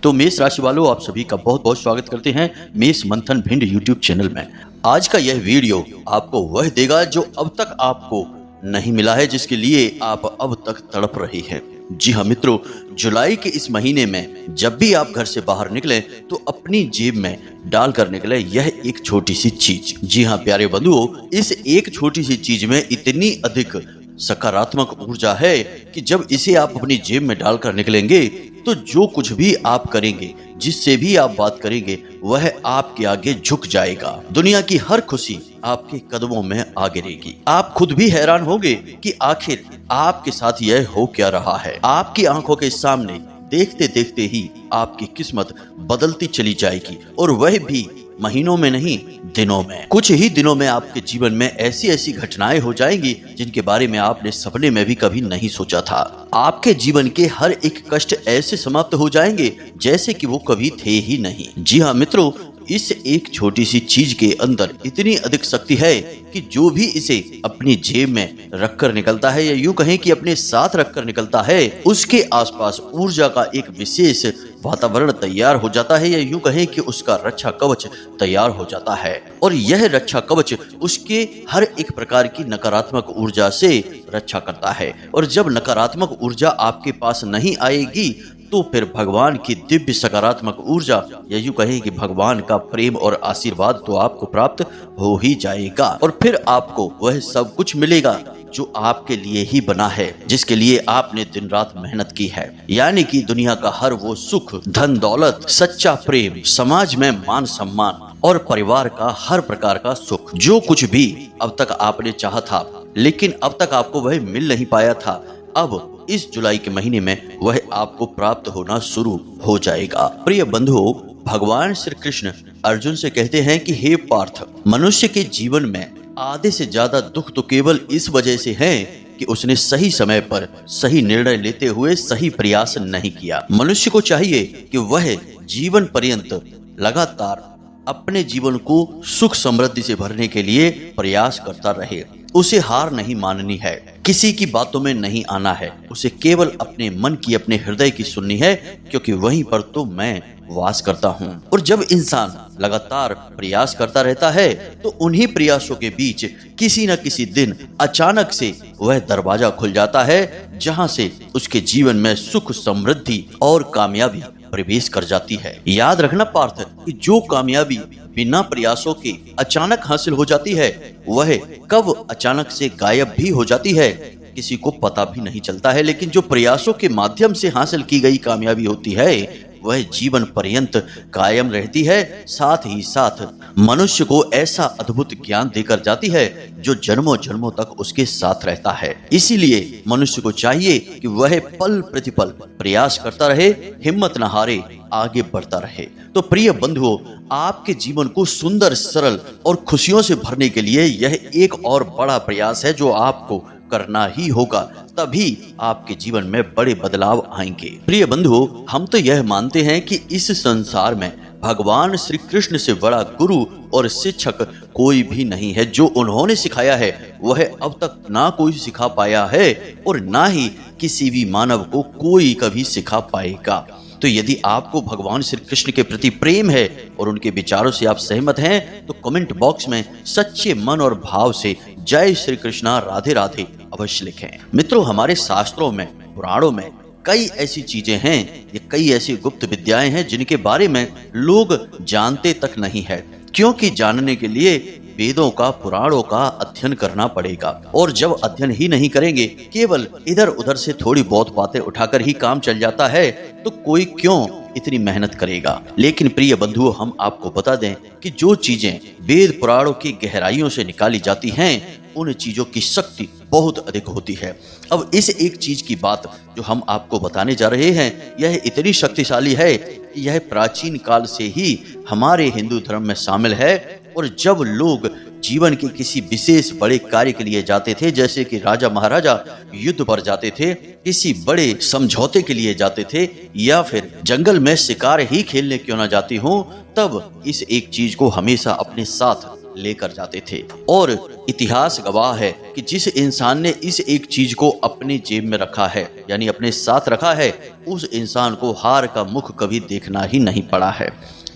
तो मेष राशि वालों, आप सभी का बहुत बहुत स्वागत करते हैं मेष मंथन भिंड यूट्यूब चैनल में। आज का यह वीडियो आपको वह देगा जो अब तक आपको नहीं मिला है, जिसके लिए आप अब तक तड़प रहे हैं। जी हाँ मित्रों, जुलाई के इस महीने में जब भी आप घर से बाहर निकलें तो अपनी जेब में डाल कर निकले यह एक छोटी सी चीज। जी हाँ प्यारे बंधुओं, इस एक छोटी सी चीज में इतनी अधिक सकारात्मक ऊर्जा है कि जब इसे आप अपनी जेब में डालकर निकलेंगे तो जो कुछ भी आप करेंगे, जिससे भी आप बात करेंगे, वह आपके आगे झुक जाएगा। दुनिया की हर खुशी आपके कदमों में आ गिरेगी। आप खुद भी हैरान होंगे कि आखिर आपके साथ यह हो क्या रहा है। आपकी आंखों के सामने देखते देखते ही आपकी किस्मत बदलती चली जाएगी, और वह भी महीनों में नहीं, दिनों में। कुछ ही दिनों में आपके जीवन में ऐसी ऐसी घटनाएं हो जाएंगी जिनके बारे में आपने सपने में भी कभी नहीं सोचा था। आपके जीवन के हर एक कष्ट ऐसे समाप्त हो जाएंगे जैसे कि वो कभी थे ही नहीं। जी हाँ मित्रों, इस एक छोटी सी चीज के अंदर इतनी अधिक शक्ति है कि जो भी इसे अपनी जेब में रखकर निकलता है, या यूं कहें कि अपने साथ रखकर निकलता है, उसके आसपास ऊर्जा का एक विशेष वातावरण तैयार हो जाता है, या यूं कहें कि उसका रक्षा कवच तैयार हो जाता है। और यह रक्षा कवच उसके हर एक प्रकार की नकारात्मक ऊर्जा से रक्षा करता है। और जब नकारात्मक ऊर्जा आपके पास नहीं आएगी तो फिर भगवान की दिव्य सकारात्मक ऊर्जा, या यूं कहें कि भगवान का प्रेम और आशीर्वाद तो आपको प्राप्त हो ही जाएगा। और फिर आपको वह सब कुछ मिलेगा जो आपके लिए ही बना है, जिसके लिए आपने दिन रात मेहनत की है। यानी कि दुनिया का हर वो सुख, धन दौलत, सच्चा प्रेम, समाज में मान सम्मान और परिवार का हर प्रकार का सुख, जो कुछ भी अब तक आपने चाहा था लेकिन अब तक आपको वह मिल नहीं पाया था, अब इस जुलाई के महीने में वह आपको प्राप्त होना शुरू हो जाएगा। प्रिय बंधुओं, भगवान श्री कृष्ण अर्जुन से कहते हैं कि हे पार्थ, मनुष्य के जीवन में आधे से ज्यादा दुख तो केवल इस वजह से है कि उसने सही समय पर सही निर्णय लेते हुए सही प्रयास नहीं किया। मनुष्य को चाहिए कि वह जीवन पर्यंत लगातार अपने जीवन को सुख समृद्धि से भरने के लिए प्रयास करता रहे। उसे हार नहीं माननी है, किसी की बातों में नहीं आना है, उसे केवल अपने मन की, अपने हृदय की सुननी है, क्योंकि वहीं पर तो मैं वास करता हूँ। और जब इंसान लगातार प्रयास करता रहता है तो उन्हीं प्रयासों के बीच किसी न किसी दिन अचानक से वह दरवाजा खुल जाता है जहाँ से उसके जीवन में सुख, समृद्धि और कामयाबी प्रवेश कर जाती है। याद रखना पार्थ कि जो कामयाबी बिना प्रयासों के अचानक हासिल हो जाती है, वह कब अचानक से गायब भी हो जाती है किसी को पता भी नहीं चलता है। लेकिन जो प्रयासों के माध्यम से हासिल की गई कामयाबी होती है, वह जीवन पर्यंत कायम रहती है। साथ ही साथ मनुष्य को ऐसा अद्भुत ज्ञान देकर जाती है जो जन्मों जन्मों तक उसके साथ रहता है। इसीलिए मनुष्य को चाहिए कि वह पल प्रतिपल प्रयास करता रहे, हिम्मत न हारे, आगे बढ़ता रहे। तो प्रिय बंधुओं, आपके जीवन को सुंदर, सरल और खुशियों से भरने के लिए यह एक और बड़ा प्रयास है जो आपको करना ही होगा, तभी आपके जीवन में बड़े बदलाव आएंगे। प्रिय बंधुओं, हम तो यह मानते हैं कि इस संसार में भगवान श्री कृष्ण से बड़ा गुरु और शिक्षक कोई भी नहीं है। जो उन्होंने सिखाया है वह अब तक ना कोई सिखा पाया है, और ना ही किसी भी मानव को कोई कभी सिखा पाएगा। तो यदि आपको भगवान श्री कृष्ण के प्रति प्रेम है और उनके विचारों से आप सहमत हैं, तो कमेंट बॉक्स में सच्चे मन और भाव से जय श्री कृष्णा, राधे राधे अवश्य लिखें। मित्रों, हमारे शास्त्रों में, पुराणों में कई ऐसी चीजें हैं, ये कई ऐसी गुप्त विद्याएं हैं जिनके बारे में लोग जानते तक नहीं है, क्योंकि जानने के लिए वेदों का, पुराणों का अध्ययन करना पड़ेगा। और जब अध्ययन ही नहीं करेंगे, केवल इधर उधर से थोड़ी बहुत बातें उठाकर ही काम चल जाता है, तो कोई क्यों इतनी मेहनत करेगा। लेकिन प्रिय बंधुओं, हम आपको बता दें कि जो चीजें वेद पुराणों की गहराइयों से निकाली जाती हैं, उन चीजों की शक्ति बहुत अधिक होती है। अब इस एक चीज की बात जो हम आपको बताने जा रहे हैं, यह इतनी शक्तिशाली है कि यह प्राचीन काल से ही हमारे हिंदू धर्म में शामिल है। और जब लोग जीवन के किसी विशेष बड़े कार्य के लिए जाते थे, जैसे कि राजा महाराजा युद्ध पर जाते थे, किसी बड़े समझौते के लिए जाते थे, या फिर जंगल में शिकार ही खेलने क्यों ना जाते हो, तब इस एक चीज को हमेशा अपने साथ लेकर जाते थे। और इतिहास गवाह है कि जिस इंसान ने इस एक चीज को अपनी जेब में रखा है, यानी अपने साथ रखा है, उस इंसान को हार का मुख कभी देखना ही नहीं पड़ा है।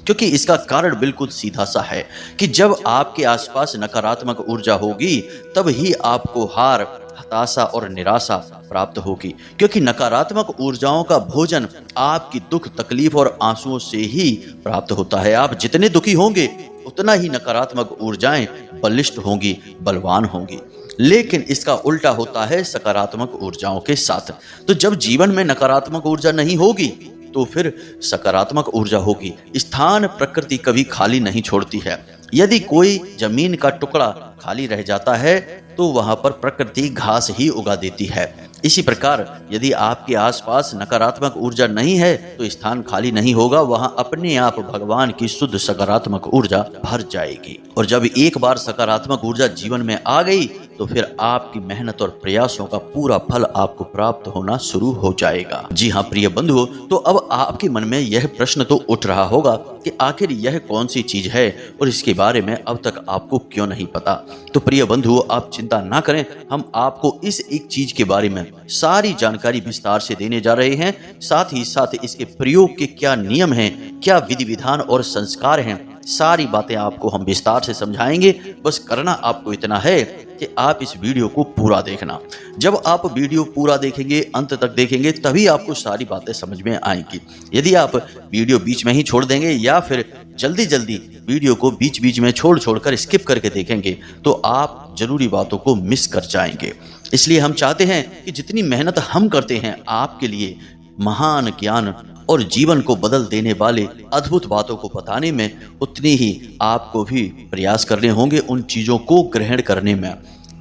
क्योंकि इसका कारण बिल्कुल सीधा सा है कि जब आपके आसपास नकारात्मक ऊर्जा होगी तब ही आपको हार, हताशा और निराशा प्राप्त होगी। क्योंकि नकारात्मक ऊर्जाओं का भोजन आपकी दुख, तकलीफ और आंसुओं से ही प्राप्त होता है। आप जितने दुखी होंगे उतना ही नकारात्मक ऊर्जाएं बलिष्ठ होंगी, बलवान होंगी। लेकिन इसका उल्टा होता है सकारात्मक ऊर्जाओं के साथ। तो जब जीवन में नकारात्मक ऊर्जा नहीं होगी तो फिर सकारात्मक ऊर्जा होगी। स्थान प्रकृति कभी खाली नहीं छोड़ती है। यदि कोई जमीन का टुकड़ा खाली रह जाता है तो वहां पर प्रकृति घास ही उगा देती है। इसी प्रकार यदि आपके आसपास नकारात्मक ऊर्जा नहीं है तो स्थान खाली नहीं होगा, वहां अपने आप भगवान की शुद्ध सकारात्मक ऊर्जा भर जाएगी। और जब एक बार सकारात्मक ऊर्जा जीवन में आ गई तो फिर आपकी मेहनत और प्रयासों का पूरा फल आपको प्राप्त होना शुरू हो जाएगा। जी हाँ प्रिय बंधुओं, तो अब आपके मन में यह प्रश्न तो उठ रहा होगा कि आखिर यह कौन सी चीज है और इसके बारे में अब तक आपको क्यों नहीं पता। तो प्रिय बंधुओं, आप चिंता ना करें, हम आपको इस एक चीज के बारे में सारी जानकारी विस्तार से देने जा रहे हैं। साथ ही साथ इसके प्रयोग के क्या नियम हैं, क्या विधि विधान और संस्कार हैं, सारी बातें आपको हम विस्तार से समझाएंगे। बस करना आपको इतना है कि आप इस वीडियो को पूरा देखना। जब आप वीडियो पूरा देखेंगे, अंत तक देखेंगे, तभी आपको सारी बातें समझ में आएंगी। यदि आप वीडियो बीच में ही छोड़ देंगे या फिर जल्दी जल्दी वीडियो को बीच बीच में छोड़ कर स्किप करके देखेंगे तो आप जरूरी बातों को मिस कर जाएंगे। इसलिए हम चाहते हैं कि जितनी मेहनत हम करते हैं आपके लिए महान ज्ञान और जीवन को बदल देने वाले अद्भुत बातों को बताने में, उतनी ही आपको भी प्रयास करने होंगे उन चीजों को ग्रहण करने में।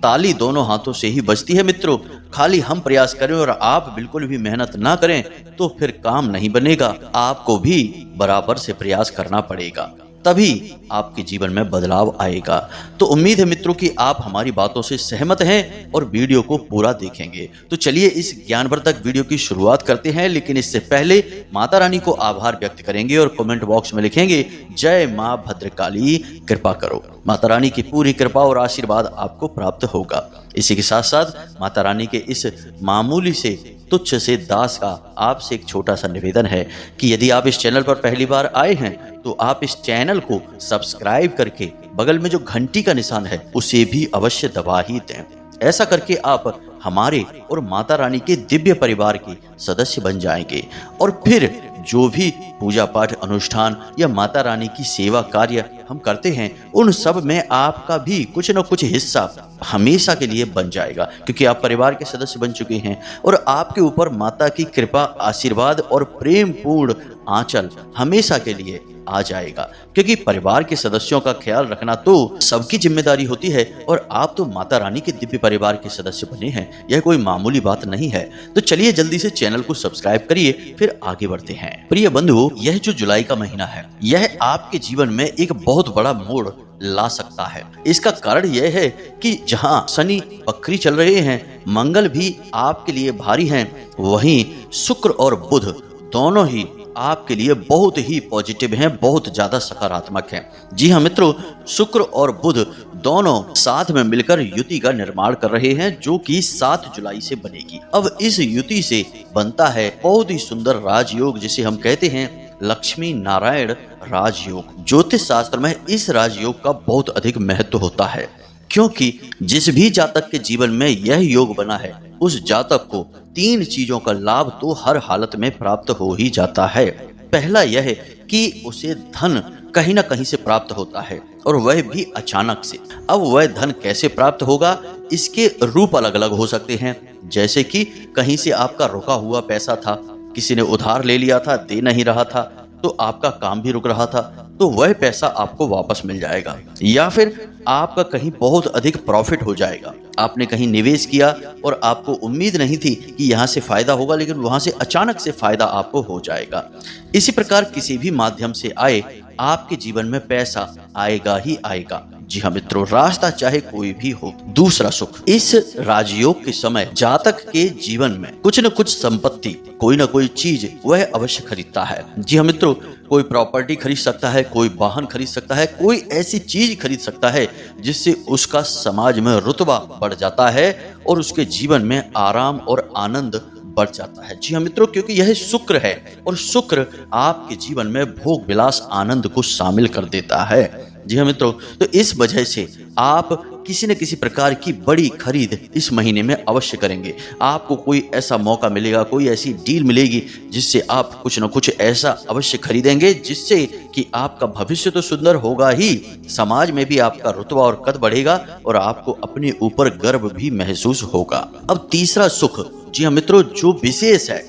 ताली दोनों हाथों से ही बजती है मित्रों। खाली हम प्रयास करें और आप बिल्कुल भी मेहनत ना करें तो फिर काम नहीं बनेगा। आपको भी बराबर से प्रयास करना पड़ेगा, तभी आपके जीवन में बदलाव आएगा। तो उम्मीद है मित्रों कि आप हमारी बातों से सहमत हैं और वीडियो को पूरा देखेंगे। तो चलिए इस ज्ञानवर्धक वीडियो की शुरुआत करते हैं। लेकिन इससे पहले माता रानी को आभार व्यक्त करेंगे और कमेंट बॉक्स में लिखेंगे जय मां भद्रकाली, कृपा करो। माता रानी की पूरी कृपा और आशीर्वाद आपको प्राप्त होगा। इसी के साथ साथ माता रानी के इस मामूली से तुच्छ से दास का आपसे एक छोटा सा निवेदन है कि यदि आप इस चैनल पर पहली बार आए हैं तो आप इस चैनल को सब्सक्राइब करके बगल में जो घंटी का निशान है उसे भी अवश्य दबा ही दें। ऐसा करके आप हमारे और माता रानी के दिव्य परिवार के सदस्य बन जाएंगे और फिर जो भी पूजा पाठ अनुष्ठान या माता रानी की सेवा कार्य हम करते हैं उन सब में आपका भी कुछ न कुछ हिस्सा हमेशा के लिए बन जाएगा। क्योंकि आप परिवार के सदस्य बन चुके हैं और आपके ऊपर माता की कृपा, आशीर्वाद और प्रेम पूर्ण आंचल हमेशा के लिए आ जाएगा। क्योंकि परिवार के सदस्यों का ख्याल रखना तो सबकी जिम्मेदारी होती है और आप तो माता रानी के दिव्य परिवार के सदस्य बने हैं, यह कोई मामूली बात नहीं है। तो चलिए जल्दी से चैनल को सब्सक्राइब करिए, फिर आगे बढ़ते हैं। प्रिय बंधुओं, यह जो जुलाई का महीना है यह आपके जीवन में एक बहुत बड़ा मोड़ ला सकता है। इसका कारण यह है कि जहां शनि वक्री चल रहे हैं, मंगल भी आपके लिए भारी हैं, वहीं शुक्र और बुध दोनों ही आपके लिए बहुत ही पॉजिटिव हैं, बहुत ज्यादा सकारात्मक हैं। जी हाँ मित्रों, शुक्र और बुध दोनों साथ में मिलकर युति का निर्माण कर रहे हैं जो कि 7 जुलाई से बनेगी। अब इस युति से बनता है बहुत ही सुंदर राजयोग जिसे हम कहते हैं लक्ष्मी नारायण राजयोग। ज्योतिष शास्त्र में इस राजयोग का बहुत अधिक महत्व होता है क्योंकि जिस भी जातक के जीवन में यह योग बना है उस जातक को 3 चीजों का लाभ तो हर हालत में प्राप्त हो ही जाता है। पहला यह है कि उसे धन कहीं ना कहीं से प्राप्त होता है और वह भी अचानक से। अब वह धन कैसे प्राप्त होगा, इसके रूप अलग अलग हो सकते हैं। जैसे कि कहीं से आपका रुका हुआ पैसा था, किसी ने उधार ले लिया था, दे नहीं रहा था, तो आपका काम भी रुक रहा था, तो वह पैसा आपको वापस मिल जाएगा। या फिर आपका कहीं बहुत अधिक प्रॉफिट हो जाएगा। आपने कहीं निवेश किया और आपको उम्मीद नहीं थी कि यहाँ से फायदा होगा, लेकिन वहां से अचानक से फायदा आपको हो जाएगा। इसी प्रकार किसी भी माध्यम से आए आपके जीवन में पैसा आएगा ही आएगा। जी हाँ मित्रों, रास्ता चाहे कोई भी हो। दूसरा सुख, इस राजयोग के समय जातक के जीवन में कुछ न कुछ संपत्ति, कोई न कोई चीज वह अवश्य खरीदता है। जी हाँ मित्रों, कोई प्रॉपर्टी खरीद सकता है, कोई वाहन खरीद सकता है, कोई ऐसी चीज खरीद सकता है जिससे उसका समाज में रुतबा बढ़ जाता है और उसके जीवन में आराम और आनंद बढ़ जाता है। जी हाँ मित्रों, क्योंकि यह शुक्र है और शुक्र आपके जीवन में भोग विलास आनंद को शामिल कर देता है। जी हाँ मित्रों, तो इस वजह से आप किसी न किसी प्रकार की बड़ी खरीद इस महीने में अवश्य करेंगे। आपको कोई ऐसा मौका मिलेगा, कोई ऐसी डील मिलेगी जिससे आप कुछ न कुछ ऐसा अवश्य खरीदेंगे जिससे कि आपका भविष्य तो सुंदर होगा ही, समाज में भी आपका रुतबा और कद बढ़ेगा और आपको अपने ऊपर गर्व भी महसूस होगा। अब तीसरा सुख, जी हाँ मित्रों, जो विशेष है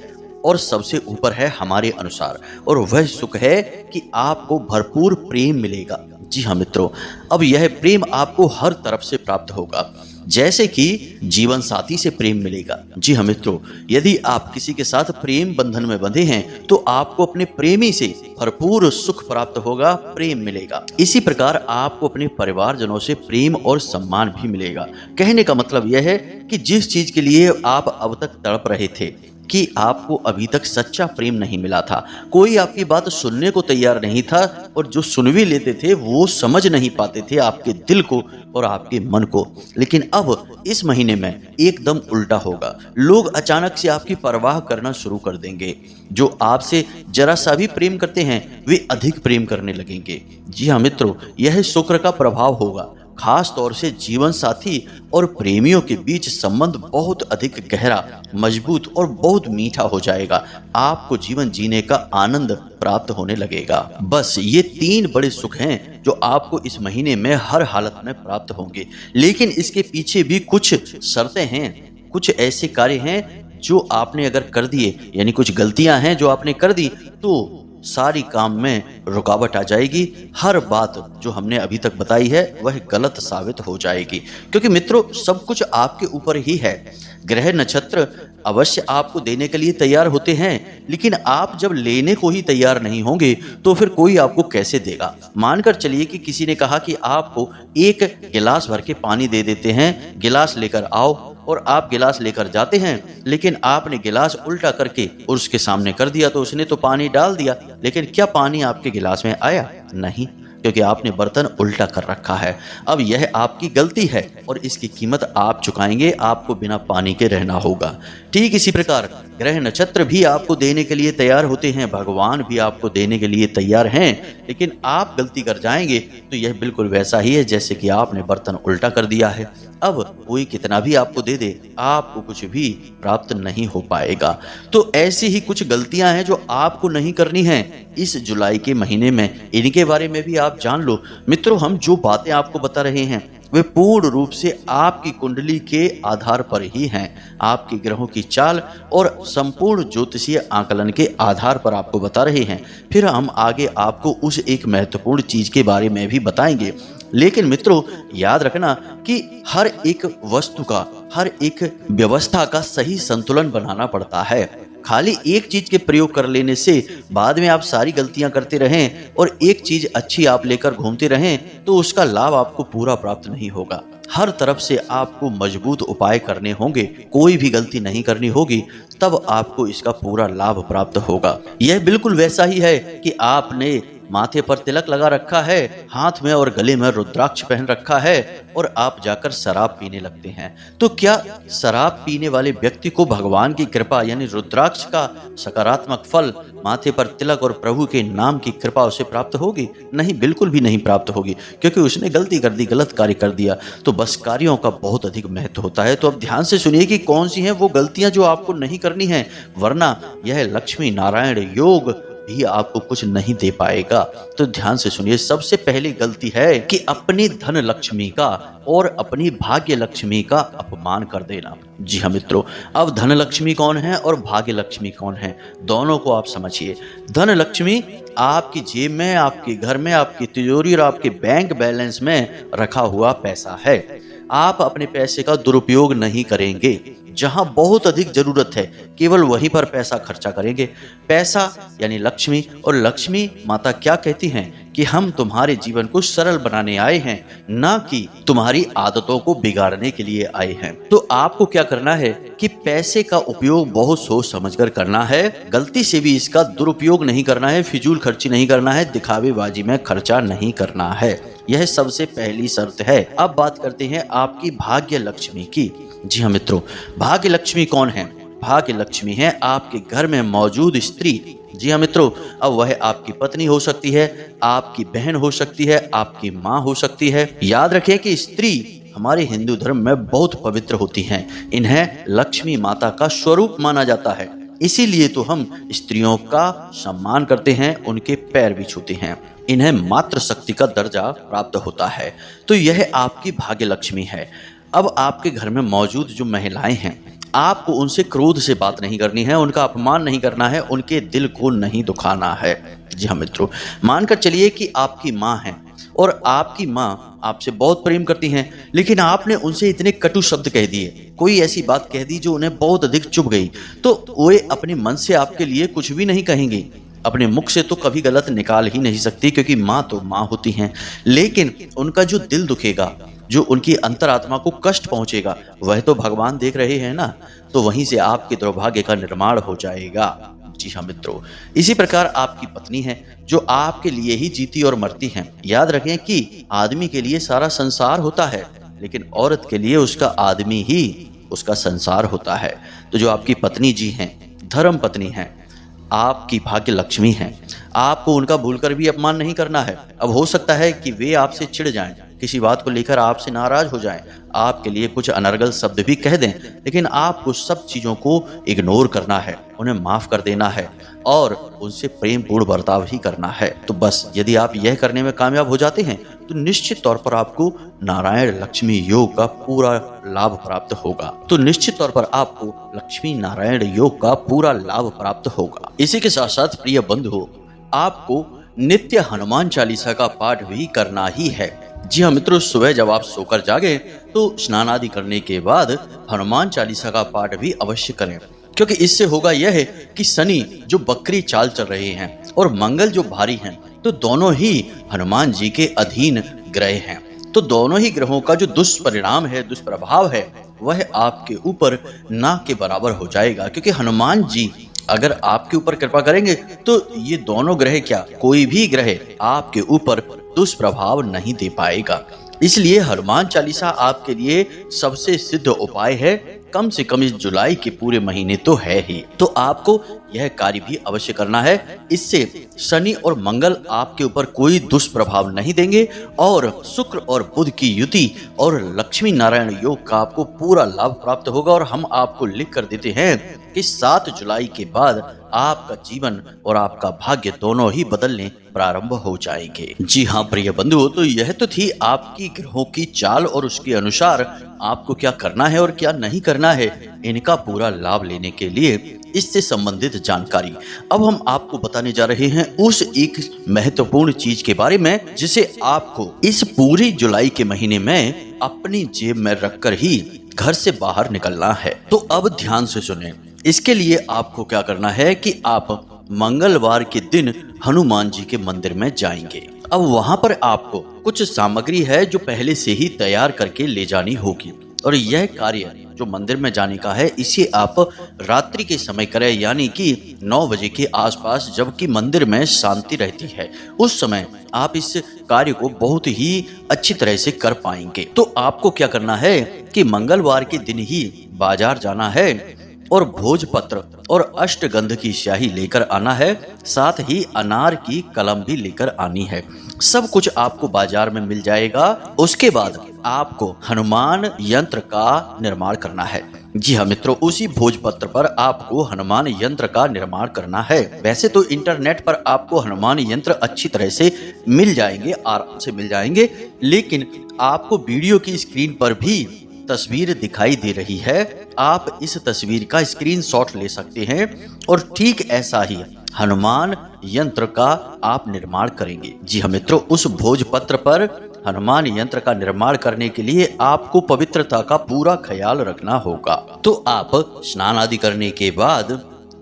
और सबसे ऊपर है हमारे अनुसार, और वह सुख है कि आपको भरपूर प्रेम मिलेगा। जी हाँ मित्रों, अब यह प्रेम आपको हर तरफ से प्राप्त होगा, जैसे कि जीवन साथी से प्रेम मिलेगा। जी हाँ मित्रों, यदि आप किसी के साथ प्रेम बंधन में बंधे हैं तो आपको अपने प्रेमी से भरपूर सुख प्राप्त होगा, प्रेम मिलेगा। इसी प्रकार आपको अपने परिवारजनों से प्रेम और सम्मान भी मिलेगा। कहने का मतलब यह है कि जिस चीज के लिए आप अब तक तड़प रहे थे कि आपको अभी तक सच्चा प्रेम नहीं मिला था, कोई आपकी बात सुनने को तैयार नहीं था और जो सुन भी लेते थे वो समझ नहीं पाते थे आपके दिल को और आपके मन को, लेकिन अब इस महीने में एकदम उल्टा होगा। लोग अचानक से आपकी परवाह करना शुरू कर देंगे। जो आपसे जरा सा भी प्रेम करते हैं वे अधिक प्रेम करने लगेंगे। जी हाँ मित्रों, यह शुक्र का प्रभाव होगा। खास तौर से जीवन साथी और प्रेमियों के बीच संबंध बहुत अधिक गहरा, मजबूत और बहुत मीठा हो जाएगा। आपको जीवन जीने का आनंद प्राप्त होने लगेगा। बस ये 3 बड़े सुख हैं जो आपको इस महीने में हर हालत में प्राप्त होंगे, लेकिन इसके पीछे भी कुछ शर्तें हैं, कुछ ऐसे कार्य हैं जो आपने अगर कर दिए, यानी कुछ गलतियां हैं जो आपने कर दी तो सारी काम में रुकावट आ जाएगी। हर बात जो हमने अभी तक बताई है वह गलत साबित हो जाएगी, क्योंकि मित्रों सब कुछ आपके ऊपर ही है। ग्रह नक्षत्र अवश्य आपको देने के लिए तैयार होते हैं, लेकिन आप जब लेने को ही तैयार नहीं होंगे तो फिर कोई आपको कैसे देगा। मानकर चलिए कि किसी ने कहा कि आपको एक गिलास भर के पानी दे देते हैं, गिलास लेकर आओ, और आप गिलास लेकर जाते हैं, लेकिन आपने गिलास उल्टा करके उसके सामने कर दिया तो उसने तो पानी डाल दिया, लेकिन क्या पानी आपके गिलास में आया? नहीं, क्योंकि आपने बर्तन उल्टा कर रखा है। अब यह आपकी गलती है और इसकी कीमत आप चुकाएंगे, आपको बिना पानी के रहना होगा। ठीक इसी प्रकार ग्रह नक्षत्र भी आपको देने के लिए तैयार होते हैं, भगवान भी आपको देने के लिए तैयार हैं, लेकिन आप गलती कर जाएंगे तो यह बिल्कुल वैसा ही है जैसे कि आपने बर्तन उल्टा कर दिया है। अब कोई कितना भी आपको दे दे, आपको कुछ भी प्राप्त नहीं हो पाएगा। तो ऐसी ही कुछ गलतियां हैं जो आपको नहीं करनी है इस जुलाई के महीने में, इनके बारे में भी आप जान लो। मित्रों, हम जो बातें आपको बता रहे हैं वे पूर्ण रूप से आपकी कुंडली के आधार पर ही हैं, आपके ग्रहों की चाल और संपूर्ण ज्योतिषीय आकलन के आधार पर आपको बता रहे हैं। फिर हम आगे आपको उस एक महत्वपूर्ण चीज के बारे में भी बताएंगे। लेकिन मित्रों, याद रखना कि हर एक वस्तु का, हर एक व्यवस्था का सही संतुलन बनाना पड़ता है। खाली एक चीज के प्रयोग कर लेने से बाद में आप सारी गलतियां करते रहें और एक चीज अच्छी आप लेकर घूमते रहें तो उसका लाभ आपको पूरा प्राप्त नहीं होगा। हर तरफ से आपको मजबूत उपाय करने होंगे, कोई भी गलती नहीं करनी होगी, तब आपको इसका पूरा लाभ प्राप्त होगा। यह बिल्कुल वैसा ही है कि आपने माथे पर तिलक लगा रखा है, हाथ में और गले में रुद्राक्ष पहन रखा है और आप जाकर शराब पीने लगते हैं। तो क्या शराब पीने वाले व्यक्ति को भगवान की कृपा यानी रुद्राक्ष का सकारात्मक फल, माथे पर तिलक और प्रभु के नाम की कृपा उसे प्राप्त होगी? नहीं, बिल्कुल भी नहीं प्राप्त होगी, क्योंकि उसने गलती कर दी, गलत कार्य कर दिया। तो बस कार्यों का बहुत अधिक महत्व होता है। तो अब ध्यान से सुनिए कि कौन सी हैं वो गलतियां जो आपको नहीं करनी है, वरना यह लक्ष्मी नारायण योग भी आपको कुछ नहीं दे पाएगा। तो ध्यान से सुनिए, सबसे पहली गलती है कि अपनी धन लक्ष्मी का और अपनी भाग्य लक्ष्मी का अपमान कर देना। जी हाँ मित्रों, अब धन लक्ष्मी कौन है और भाग्य लक्ष्मी कौन है, दोनों को आप समझिए। धन लक्ष्मी आपकी जेब में, आपके घर में, आपकी तिजोरी और आपके बैंक बैलेंस में रखा हुआ पैसा है। आप अपने पैसे का दुरुपयोग नहीं करेंगे, जहां बहुत अधिक जरूरत है केवल वहीं पर पैसा खर्चा करेंगे। पैसा यानी लक्ष्मी, और लक्ष्मी माता क्या कहती हैं कि हम तुम्हारे जीवन को सरल बनाने आए हैं, ना कि तुम्हारी आदतों को बिगाड़ने के लिए आए हैं। तो आपको क्या करना है कि पैसे का उपयोग बहुत सोच समझकर करना है, गलती से भी इसका दुरुपयोग नहीं करना है, फिजूल खर्ची नहीं करना है, दिखावेबाजी में खर्चा नहीं करना है। यह सबसे पहली शर्त है। अब बात करते हैं आपकी भाग्य लक्ष्मी की। जी हाँ मित्रों, भाग्य लक्ष्मी कौन है? भाग्य लक्ष्मी है आपके घर में मौजूद स्त्री। जी हाँ मित्रों, अब वह आपकी पत्नी हो सकती है, आपकी बहन हो सकती है, आपकी माँ हो सकती है। याद रखें कि स्त्री हमारे हिंदू धर्म में बहुत पवित्र होती हैं। इन्हें लक्ष्मी माता का स्वरूप माना जाता है, इसीलिए तो हम स्त्रियों का सम्मान करते हैं, उनके पैर भी छूते हैं। इन्हें मातृ शक्ति का दर्जा प्राप्त होता है। तो यह आपकी भाग्य लक्ष्मी है। अब आपके घर में मौजूद जो महिलाएं हैं, आपको उनसे क्रोध से बात नहीं करनी है, उनका अपमान नहीं करना है, उनके दिल को नहीं दुखाना है। जी हाँ मित्रों, मानकर चलिए कि आपकी माँ है और आपकी माँ आपसे बहुत प्रेम करती हैं, लेकिन आपने उनसे इतने कटु शब्द कह दिए, कोई ऐसी बात कह दी जो उन्हें बहुत अधिक चुभ गई, तो वे अपने मन से आपके लिए कुछ भी नहीं कहेंगी, अपने मुख से तो कभी गलत निकाल ही नहीं सकती, क्योंकि माँ तो माँ होती हैं। लेकिन उनका जो दिल दुखेगा, जो उनकी अंतरात्मा को कष्ट पहुंचेगा, वह तो भगवान देख रहे हैं ना। तो वहीं से आपके दुर्भाग्य का निर्माण हो जाएगा। जी हाँ मित्रों, इसी प्रकार आपकी पत्नी है जो आपके लिए ही जीती और मरती है। याद रखें कि आदमी के लिए सारा संसार होता है, लेकिन औरत के लिए उसका आदमी ही उसका संसार होता है। तो जो आपकी पत्नी जी हैं, धर्म पत्नी हैं, आपकी भाग्य लक्ष्मी हैं, आपको उनका भूलकर भी अपमान नहीं करना है। अब हो सकता है कि वे आपसे चिढ़ जाएं, किसी बात को लेकर आपसे नाराज हो जाएं, आपके लिए कुछ अनर्गल शब्द भी कह दें, लेकिन आपको सब चीजों को इग्नोर करना है, उन्हें माफ कर देना है और उनसे प्रेम पूर्ण बर्ताव ही करना है। तो बस यदि आप यह करने में कामयाब हो जाते हैं तो निश्चित तौर पर आपको नारायण लक्ष्मी योग का पूरा लाभ प्राप्त होगा। तो निश्चित तौर पर आपको लक्ष्मी नारायण योग का पूरा लाभ प्राप्त होगा। इसी के साथ साथ प्रिय बंधु, आपको नित्य हनुमान चालीसा का पाठ भी करना ही है। जी हाँ मित्रों, सुबह जब आप सोकर जागे तो स्नान आदि करने के बाद हनुमान चालीसा का पाठ भी अवश्य करें, क्योंकि इससे होगा यह है कि शनि जो बकरी चाल चल रहे हैं और मंगल जो भारी हैं, तो दोनों ही हनुमान जी के अधीन ग्रह हैं। तो दोनों ही ग्रहों का जो दुष्परिणाम है, दुष्प्रभाव है, वह आपके ऊपर ना के बराबर हो जाएगा। क्योंकि हनुमान जी अगर आपके ऊपर कृपा करेंगे तो ये दोनों ग्रह क्या, कोई भी ग्रह आपके ऊपर दुष्प्रभाव नहीं दे पाएगा। इसलिए हनुमान चालीसा आपके लिए सबसे सिद्ध उपाय है। कम से कम इस जुलाई के पूरे महीने तो है ही, तो आपको यह कार्य भी अवश्य करना है। इससे शनि और मंगल आपके ऊपर कोई दुष्प्रभाव नहीं देंगे और शुक्र और बुध की युति और लक्ष्मी नारायण योग का आपको पूरा लाभ प्राप्त होगा। और हम आपको लिख कर देते हैं कि 7 जुलाई के बाद आपका जीवन और आपका भाग्य दोनों ही बदलने प्रारंभ हो जाएंगे। जी हाँ प्रिय बंधुओं, तो यह तो थी आपकी ग्रहों की चाल और उसके अनुसार आपको क्या करना है और क्या नहीं करना है, इनका पूरा लाभ लेने के लिए इससे संबंधित जानकारी। अब हम आपको बताने जा रहे हैं उस एक महत्वपूर्ण चीज के बारे में जिसे आपको इस पूरी जुलाई के महीने में अपनी जेब में रखकर ही घर से बाहर निकलना है। तो अब ध्यान से सुने। इसके लिए आपको क्या करना है कि आप मंगलवार के दिन हनुमान जी के मंदिर में जाएंगे। अब वहां पर आपको कुछ सामग्री है जो पहले से ही तैयार करके ले जानी होगी, और यह कार्य जो मंदिर में जाने का है इसे आप रात्रि के समय करें, यानी कि 9 बजे के आसपास, जबकि मंदिर में शांति रहती है। उस समय आप इस कार्य को बहुत ही अच्छी तरह से कर पाएंगे। तो आपको क्या करना है कि मंगलवार के दिन ही बाजार जाना है और भोजपत्र और अष्टगंध की स्याही लेकर आना है, साथ ही अनार की कलम भी लेकर आनी है। सब कुछ आपको बाजार में मिल जाएगा। उसके बाद आपको हनुमान यंत्र का निर्माण करना है। जी हाँ मित्रों, उसी भोजपत्र पर आपको हनुमान यंत्र का निर्माण करना है। वैसे तो इंटरनेट पर आपको हनुमान यंत्र अच्छी तरह से मिल जाएंगे, आराम से मिल जाएंगे, लेकिन आपको वीडियो की स्क्रीन पर भी तस्वीर दिखाई दे रही है। आप इस तस्वीर का स्क्रीनशॉट ले सकते हैं और ठीक ऐसा ही हनुमान यंत्र का आप निर्माण करेंगे। जी हाँ मित्रों, उस भोजपत्र पर हनुमान यंत्र का निर्माण करने के लिए आपको पवित्रता का पूरा ख्याल रखना होगा। तो आप स्नान आदि करने के बाद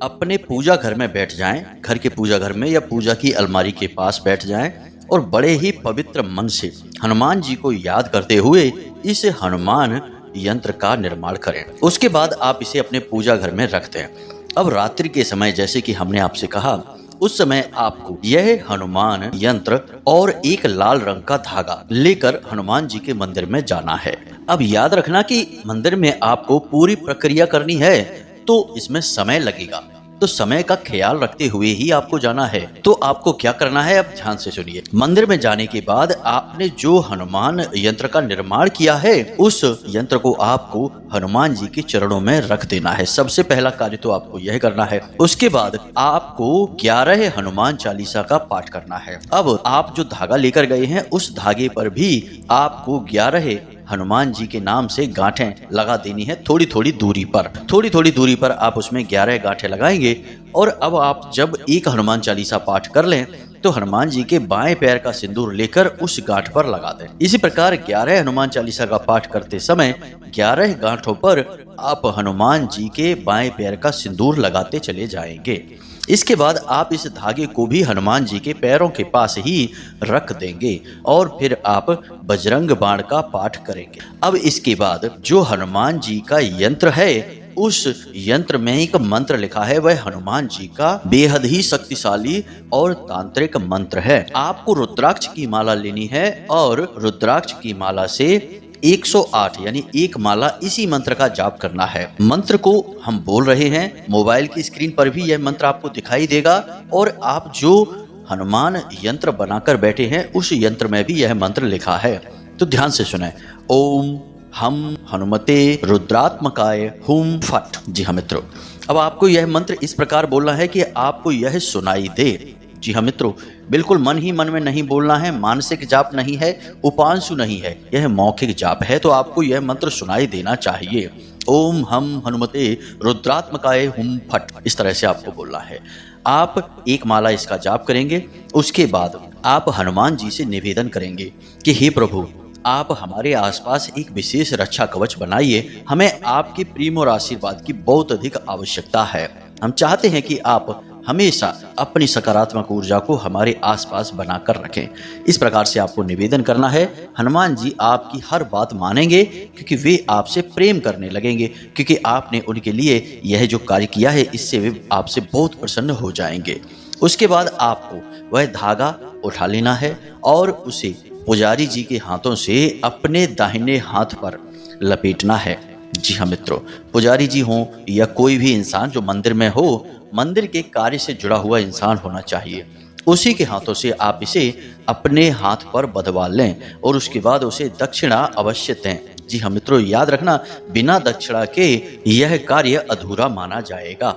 अपने पूजा घर में बैठ जाएं, घर के पूजा घर में या पूजा की अलमारी के पास बैठ जाएं और बड़े ही पवित्र मन से हनुमान जी को याद करते हुए इस हनुमान यंत्र का निर्माण करें। उसके बाद आप इसे अपने पूजा घर में रख दें। अब रात्रि के समय, जैसे कि हमने आपसे कहा, उस समय आपको यह हनुमान यंत्र और एक लाल रंग का धागा लेकर हनुमान जी के मंदिर में जाना है। अब याद रखना कि मंदिर में आपको पूरी प्रक्रिया करनी है, तो इसमें समय लगेगा, तो समय का ख्याल रखते हुए ही आपको जाना है। तो आपको क्या करना है, अब ध्यान से सुनिए। मंदिर में जाने के बाद आपने जो हनुमान यंत्र का निर्माण किया है, उस यंत्र को आपको हनुमान जी के चरणों में रख देना है। सबसे पहला कार्य तो आपको यह करना है। उसके बाद आपको 11 हनुमान चालीसा का पाठ करना है। अब आप जो धागा लेकर गए हैं, उस धागे पर भी आपको 11 हनुमान जी के नाम से गांठें लगा देनी है। थोड़ी थोड़ी दूरी पर आप उसमें 11 गांठें लगाएंगे। और अब आप जब एक हनुमान चालीसा पाठ कर लें, तो हनुमान जी के बाएं पैर का सिंदूर लेकर उस गांठ पर लगा दें। इसी प्रकार 11 हनुमान चालीसा का पाठ करते समय 11 गांठों पर आप हनुमान जी के बाएं पैर का सिंदूर लगाते चले जाएंगे। इसके बाद आप इस धागे को भी हनुमान जी के पैरों के पास ही रख देंगे और फिर आप बजरंग बाण का पाठ करेंगे। अब इसके बाद जो हनुमान जी का यंत्र है, उस यंत्र में एक मंत्र लिखा है, वह हनुमान जी का बेहद ही शक्तिशाली और तांत्रिक मंत्र है। आपको रुद्राक्ष की माला लेनी है और रुद्राक्ष की माला से 108 यानी एक माला इसी मंत्र का जाप करना है। मंत्र को हम बोल रहे हैं, मोबाइल की स्क्रीन पर भी यह मंत्र आपको दिखाई देगा और आप जो हनुमान यंत्र बनाकर बैठे हैं, उस यंत्र में भी यह मंत्र लिखा है। तो ध्यान से सुने। ओम हम हनुमते रुद्रात्मकाय हुम फट। जी हाँ मित्रों, अब आपको यह मंत्र इस प्रकार बोलना है कि आपको यह सुनाई दे। जी हाँ मित्रों, बिल्कुल मन ही मन में नहीं बोलना है, मानसिक जाप नहीं है, उपांशु नहीं है, यह मौखिक जाप है। तो आपको यह मंत्र सुनाई देना चाहिए। ओम हम हनुमते रुद्रात्मकाय हुम फट, इस तरह से आपको बोलना है। आप एक माला इसका जाप करेंगे। उसके बाद आप हनुमान जी से निवेदन करेंगे कि हे प्रभु, आप हमारे आसपास एक विशेष रक्षा कवच बनाइए। हमें आपके प्रेम और आशीर्वाद की बहुत अधिक आवश्यकता है। हम चाहते हैं कि आप हमेशा अपनी सकारात्मक ऊर्जा को हमारे आसपास बनाकर रखें। इस प्रकार से आपको निवेदन करना है। हनुमान जी आपकी हर बात मानेंगे, क्योंकि वे आपसे प्रेम करने लगेंगे, क्योंकि आपने उनके लिए यह जो कार्य किया है, इससे वे आपसे बहुत प्रसन्न हो जाएंगे। उसके बाद आपको वह धागा उठा लेना है और उसे पुजारी जी के हाथों से अपने दाहिने हाथ पर लपेटना है। जी हाँ मित्रों, पुजारी जी हों या कोई भी इंसान जो मंदिर में हो, मंदिर के कार्य से जुड़ा हुआ इंसान होना चाहिए, उसी के हाथों से आप इसे अपने हाथ पर बंधवा लें और उसके बाद उसे दक्षिणा अवश्य दें। जी हाँ मित्रों, याद रखना, बिना दक्षिणा के यह कार्य अधूरा माना जाएगा।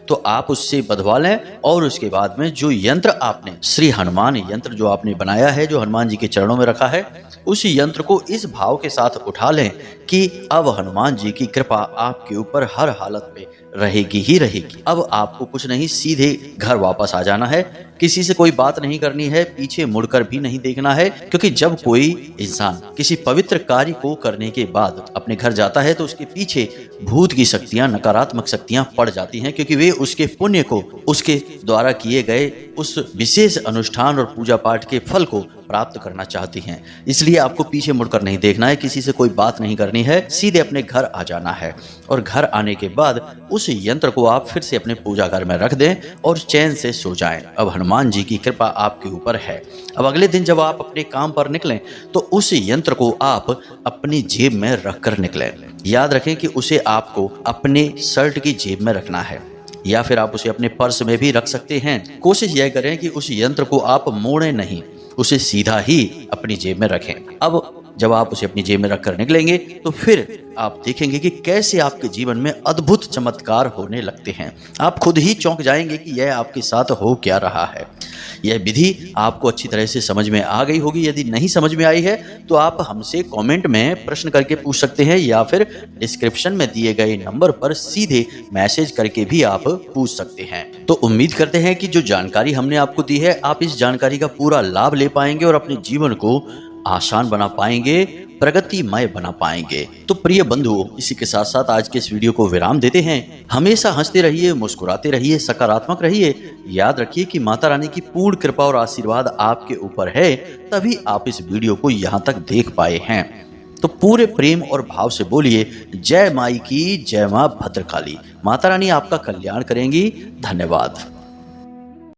तो आप उससे बंधवा लें और उसके बाद में जो यंत्र आपने, श्री हनुमान यंत्र जो आपने बनाया है, जो हनुमान जी के चरणों में रखा है, उस यंत्र को इस भाव के साथ उठा लें कि अब हनुमान जी की कृपा आपके ऊपर हर हालत में रहेगी ही रहेगी। अब आपको कुछ नहीं, सीधे घर वापस आ जाना है। किसी से कोई बात नहीं करनी है, पीछे मुड़कर भी नहीं देखना है, क्योंकि जब कोई इंसान किसी पवित्र कार्य को करने के बाद अपने घर जाता है, तो उसके पीछे भूत की शक्तियां, नकारात्मक शक्तियां पड़ जाती हैं, क्योंकि वे उसके पुण्य को, उसके द्वारा किए गए उस विशेष अनुष्ठान और पूजा पाठ के फल को प्राप्त करना चाहती हैं। इसलिए आपको पीछे मुड़कर नहीं देखना है, किसी से कोई बात नहीं करनी है, सीधे अपने घर आ जाना है। और घर आने के बाद उस यंत्र को आप फिर से अपने पूजा घर में रख दें और चैन से सो जाएं। अब हनुमान जी की कृपा आपके ऊपर है। अब अगले दिन जब आप अपने काम पर निकलें, तो उस यंत्र को आप अपनी जेब में रख कर निकलें। याद रखें कि उसे आपको अपने शर्ट की जेब में रखना है, या फिर आप उसे अपने पर्स में भी रख सकते हैं। कोशिश यह करें कि उस यंत्र को आप मोड़ें नहीं, उसे सीधा ही अपनी जेब में रखें। अब जब आप उसे अपनी जेब में रखकर निकलेंगे, तो फिर आप देखेंगे कि कैसे आपके जीवन में अद्भुत चमत्कार होने लगते हैं। आप खुद ही चौंक जाएंगे कि यह आपके साथ हो क्या रहा है। यह विधि आपको अच्छी तरह से समझ में आ गई होगी। यदि नहीं समझ में आई है, तो आप हमसे कमेंट में प्रश्न करके पूछ सकते हैं, या फिर डिस्क्रिप्शन में दिए गए नंबर पर सीधे मैसेज करके भी आप पूछ सकते हैं। तो उम्मीद करते हैं कि जो जानकारी हमने आपको दी है, आप इस जानकारी का पूरा लाभ ले पाएंगे और अपने जीवन को आसान बना पाएंगे, प्रगतिमय बना पाएंगे। तो प्रिय बंधुओं, इसी के साथ साथ आज के इस वीडियो को विराम देते हैं। हमेशा हंसते रहिए, मुस्कुराते रहिए, सकारात्मक रहिए। याद रखिए कि माता रानी की पूर्ण कृपा और आशीर्वाद आपके ऊपर है, तभी आप इस वीडियो को यहाँ तक देख पाए हैं। तो पूरे प्रेम और भाव से बोलिए, जय माई की, जय मां भद्रकाली। माता रानी आपका कल्याण करेंगी। धन्यवाद।